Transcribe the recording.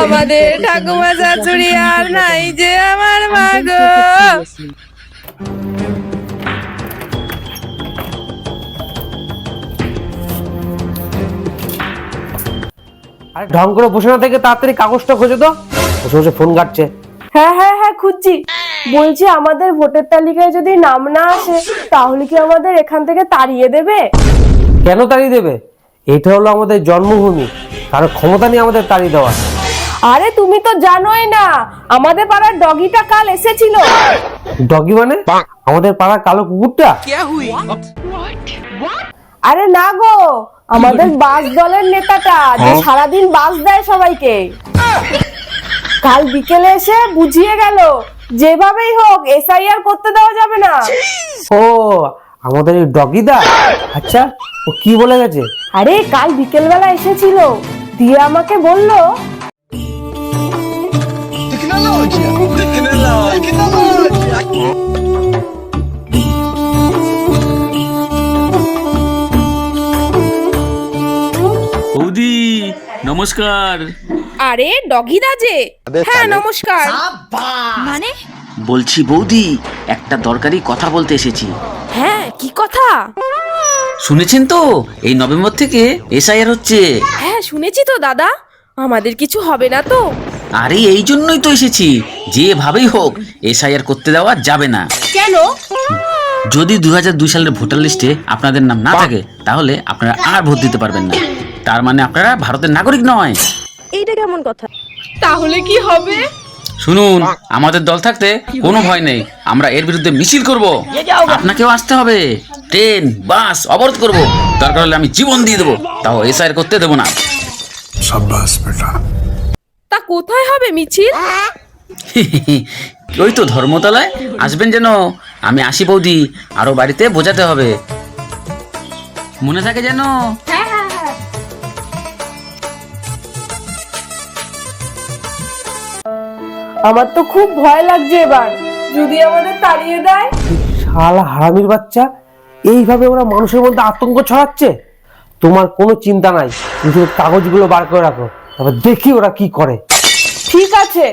আমাদের ঠাকুমা শাশুড়ি আর নাই যে আমার মা গো। আরে ঢং করে বসে না থেকে তাড়াতাড়ি কাগজটা খোঁজো তো। বসে বসে ফোন ঘাটছে। হ্যাঁ হ্যাঁ হ্যাঁ খুঁজছি। বলছি আমাদের ভোটের তালিকায় যদি নাম না আসে তাহলে কি আমাদের এখান থেকে তাড়িয়ে দেবে? কেন তাড়িয়ে দেবে? এটা হলো আমাদের জন্মভূমি, কারো ক্ষমতা নেই আমাদের তাড়িয়ে দেওয়া। আরে তুমি তো জানোই না, আমাদের পাড়ার ডগিটা কাল এসেছিল। ডগি মানে? আমাদের পাড়ার কালো কুকুরটা? আরে না গো, আমাদের বাস দলের নেতাটা যে সারাদিন বাস দেয় সবাইকে। কাল বিকেলে এসে বুঝিয়ে গেল যেভাবেই হোক এসআইআর করতে দেওয়া যাবে না। ও, আমাদের এই ডগিদা? আচ্ছা, ও কি বলে গেছে? আরে কাল বিকেল বেলা এসেছিল, দিয়ে আমাকে বলল বৌদি নমস্কার। আরে ডগিদা যে, হ্যাঁ নমস্কার। মানে? বলছি বৌদি, একটা দরকারি কথা বলতে এসেছি। হ্যাঁ কি কথা? শুনেছেন তো এই নভেম্বর থেকে এসআইআর হচ্ছে? হ্যাঁ শুনেছি তো দাদা, আমাদের কিছু হবে না তো? আরে এই জন্যই তো এসেছি, যেভাবেই হোক এসআইআর করতে দেওয়া যাবে না। কেন? যদি 2002 সালের ভোটার লিস্টে আপনাদের নাম না থাকে তাহলে আপনারা আর ভোট দিতে পারবেন না। তার মানে আপনারা ভারতের নাগরিক নয়। এইটা কেমন কথা? তাহলে কি হবে? শুনুন, আমাদের দল থাকতে কোনো ভয় নেই, আমরা এর বিরুদ্ধে মিছিল করব। আপনাকেও আসতে হবে, ট্রেন বাস অবরোধ করব, দরকার হলে আমি জীবন দিয়ে দেবো, তাও এসআইআর করতে দেবো না। शाबाश बेटा। তা কোথায় হবে মিছিল? ওই তো ধর্মতলায়, আসবেন যেন। আমি আসি বৌদি, আরো বাড়িতে বোঝাতে হবে, মনে থাকে যেন। আমার তো খুব ভয় লাগছে এবার, যদি আমাদের তাড়িয়ে দেয়। শালা হারামির বাচ্চা, এইভাবে ওরা মানুষের মধ্যে আতঙ্ক ছড়াচ্ছে। তোমার কোনো চিন্তা নাই, তুমি শুধু কাগজগুলো বার করে রাখো, তারপর দেখি ওরা কি করে। ঠিক আছে।